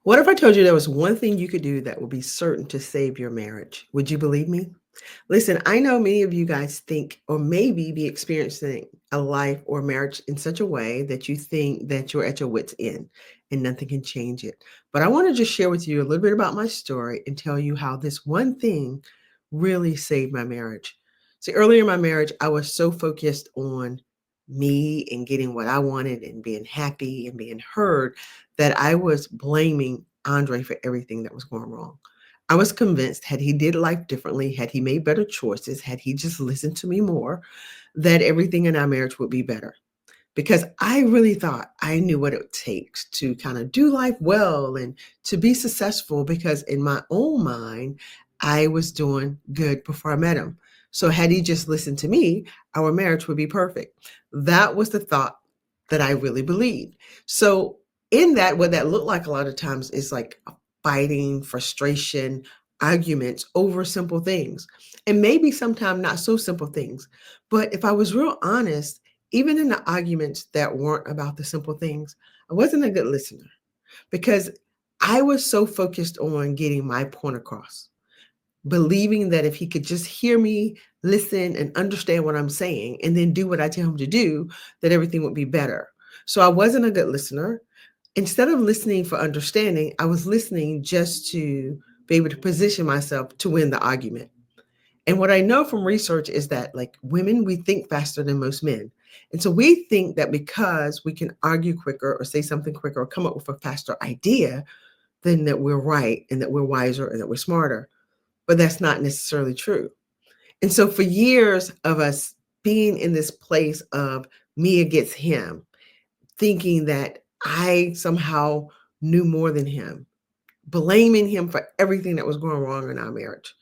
What if I told you there was one thing you could do that would be certain to save your marriage? Would you believe me? Listen, I know many of you guys think or maybe be experiencing a life or marriage in such a way that you think that you're at your wits' end and nothing can change it. But I want to just share with you a little bit about my story and tell you how this one thing really saved my marriage. See, earlier in my marriage, I was so focused on me and getting what I wanted and being happy and being heard that I was blaming Andre for everything that was going wrong. I was convinced had he did life differently, had he made better choices, had he just listened to me more, that everything in our marriage would be better. Because I really thought I knew what it takes to kind of do life well and to be successful because in my own mind, I was doing good before I met him. So had he just listened to me, our marriage would be perfect. That was the thought that I really believed. So in that, what that looked like a lot of times is like fighting, frustration, arguments over simple things. And maybe sometimes not so simple things. But if I was real honest, even in the arguments that weren't about the simple things, I wasn't a good listener because I was so focused on getting my point across, believing that if he could just hear me, listen, and understand what I'm saying, and then do what I tell him to do, that everything would be better. So I wasn't a good listener. Instead of listening for understanding, I was listening just to be able to position myself to win the argument. And what I know from research is that, like women, we think faster than most men. And so we think that because we can argue quicker or say something quicker or come up with a faster idea, then that we're right and that we're wiser and that we're smarter. But that's not necessarily true. And so for years of us being in this place of me against him, thinking that I somehow knew more than him, blaming him for everything that was going wrong in our marriage,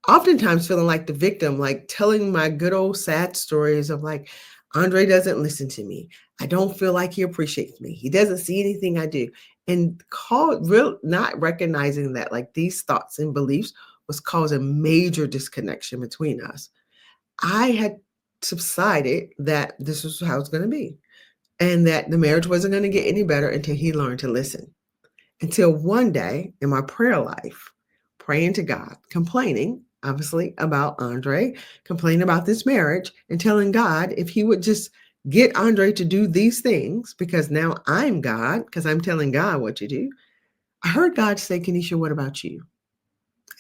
oftentimes feeling like the victim, like telling my good old sad stories of like, Andre doesn't listen to me. I don't feel like he appreciates me. He doesn't see anything I do. And real not recognizing that like these thoughts and beliefs was causing major disconnection between us. I had subsided that this was how it's going to be and that the marriage wasn't going to get any better until he learned to listen. Until one day in my prayer life, praying to God, complaining, obviously, about Andre, complaining about this marriage, and telling God if he would just get Andre to do these things, because now I'm God, because I'm telling God what to do. I heard God say, Kenesha, what about you?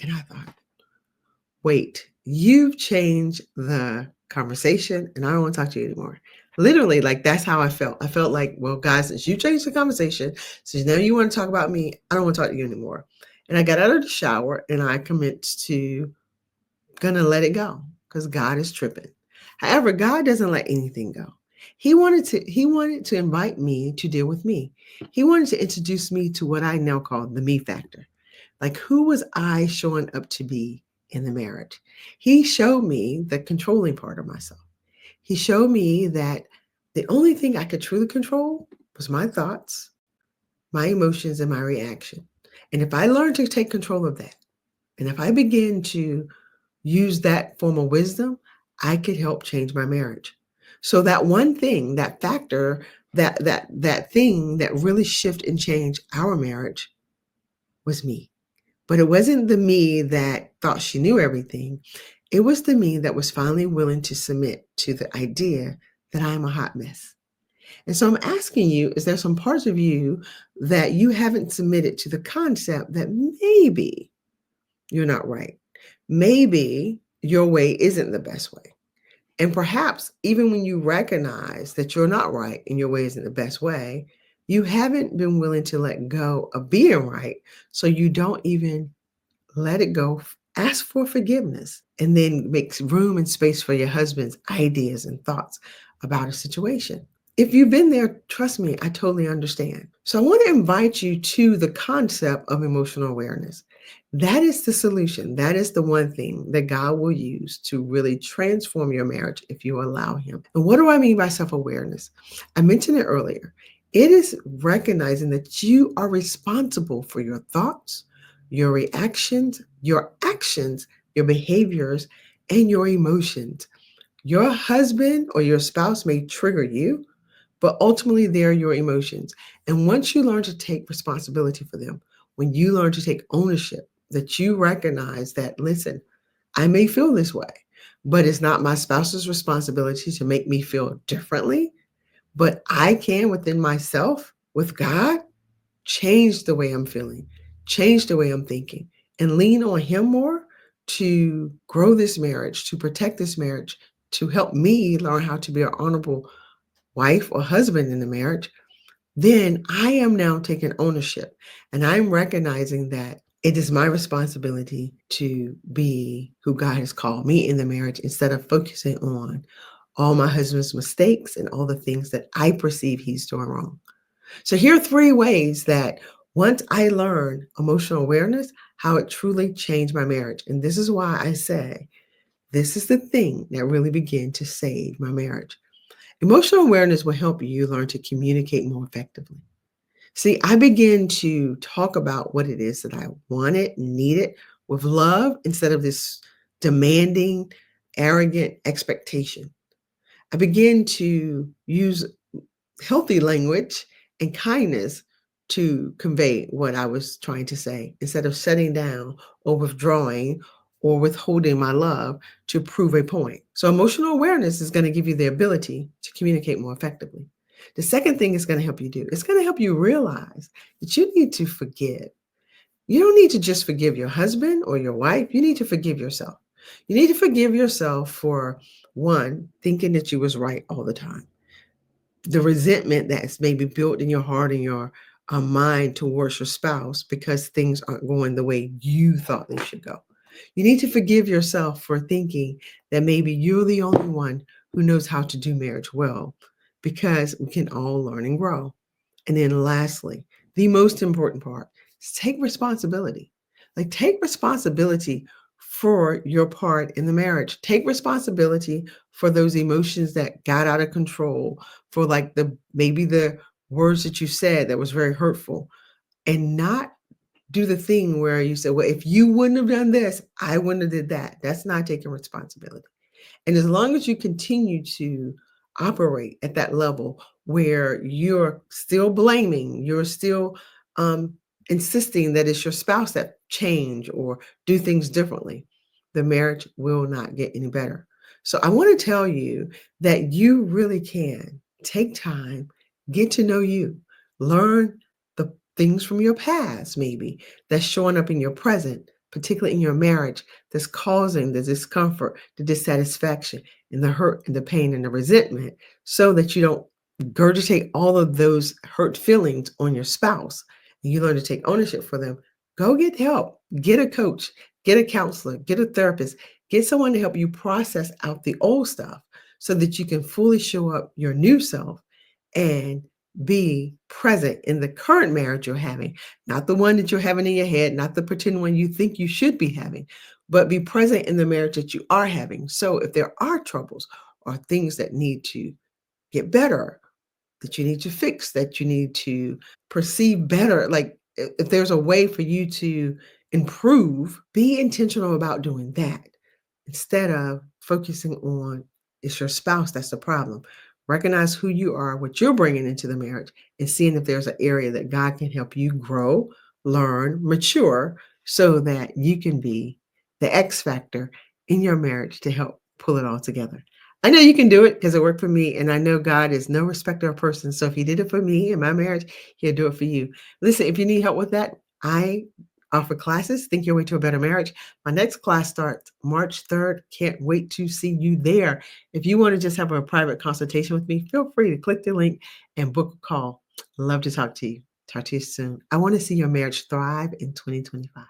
And I thought, wait, you've changed the conversation, and I don't want to talk to you anymore. Literally, like that's how I felt. I felt like, well, guys, since you changed the conversation, since now you want to talk about me, I don't want to talk to you anymore. And I got out of the shower and I commenced to gonna let it go because God is tripping. However, God doesn't let anything go. He wanted to invite me to deal with me. He wanted to introduce me to what I now call the me factor. Like, who was I showing up to be in the marriage? He showed me the controlling part of myself. He showed me that the only thing I could truly control was my thoughts, my emotions, and my reaction. And if I learned to take control of that, and if I begin to use that form of wisdom, I could help change my marriage. So that one thing, that factor, that thing that really shifted and changed our marriage was me. But it wasn't the me that thought she knew everything. It was the me that was finally willing to submit to the idea that I am a hot mess. And so I'm asking you, is there some parts of you that you haven't submitted to the concept that maybe you're not right? Maybe your way isn't the best way. And perhaps even when you recognize that you're not right and your way isn't the best way, you haven't been willing to let go of being right. So you don't even let it go, ask for forgiveness, and then make room and space for your husband's ideas and thoughts about a situation. If you've been there, trust me, I totally understand. So I want to invite you to the concept of emotional awareness. That is the solution. That is the one thing that God will use to really transform your marriage if you allow Him. And what do I mean by self awareness? I mentioned it earlier. It is recognizing that you are responsible for your thoughts, your reactions, your actions, your behaviors, and your emotions. Your husband or your spouse may trigger you, but ultimately they're your emotions. And once you learn to take responsibility for them, when you learn to take ownership, that you recognize that, listen, I may feel this way, but it's not my spouse's responsibility to make me feel differently, but I can within myself, with God, change the way I'm feeling, change the way I'm thinking, and lean on Him more to grow this marriage, to protect this marriage, to help me learn how to be an honorable wife or husband in the marriage. Then I am now taking ownership and I'm recognizing that it is my responsibility to be who God has called me in the marriage instead of focusing on all my husband's mistakes and all the things that I perceive he's doing wrong. So here are three ways that once I learned emotional awareness, how it truly changed my marriage. And this is why I say this is the thing that really began to save my marriage. Emotional awareness will help you learn to communicate more effectively. See, I begin to talk about what it is that I wanted, needed with love instead of this demanding, arrogant expectation. I begin to use healthy language and kindness to convey what I was trying to say instead of shutting down or withdrawing or withholding my love to prove a point. So, emotional awareness is going to give you the ability to communicate more effectively. The second thing it's going to help you do, it's going to help you realize that you need to forgive. You don't need to just forgive your husband or your wife, you need to forgive yourself. You need to forgive yourself for one, thinking that you was right all the time, the resentment that's maybe built in your heart and your mind towards your spouse because things aren't going the way you thought they should go. You need to forgive yourself for thinking that maybe you're the only one who knows how to do marriage well because we can all learn and grow. And then lastly, the most important part is take responsibility. Like take responsibility for your part in the marriage. Take responsibility for those emotions that got out of control, for like the maybe the words that you said that was very hurtful, and not do the thing where you say, well, if you wouldn't have done this, I wouldn't have did that. That's not taking responsibility. And as long as you continue to operate at that level where you're still blaming, you're still um, insisting that it's your spouse that change or do things differently, the marriage will not get any better. So I want to tell you that you really can take time, get to know you, learn the things from your past, maybe that's showing up in your present, particularly in your marriage, that's causing the discomfort, the dissatisfaction, and the hurt and the pain and the resentment, so that you don't regurgitate all of those hurt feelings on your spouse and you learn to take ownership for them. Go get help, get a coach, get a counselor, get a therapist, get someone to help you process out the old stuff so that you can fully show up your new self and be present in the current marriage you're having, not the one that you're having in your head, not the pretend one you think you should be having, but be present in the marriage that you are having. So if there are troubles or things that need to get better, that you need to fix, that you need to perceive better, like if there's a way for you to improve, be intentional about doing that instead of focusing on it's your spouse that's the problem. Recognize who you are, what you're bringing into the marriage, and seeing if there's an area that God can help you grow, learn, mature, so that you can be the X factor in your marriage to help pull it all together. I know you can do it because it worked for me, and I know God is no respecter of persons. So if He did it for me in my marriage, He'll do it for you. Listen, if you need help with that, I offer classes. Think Your Way to a Better Marriage. My next class starts March 3rd. Can't wait to see you there. If you want to just have a private consultation with me, feel free to click the link and book a call. Love to talk to you. Talk to you soon. I want to see your marriage thrive in 2025.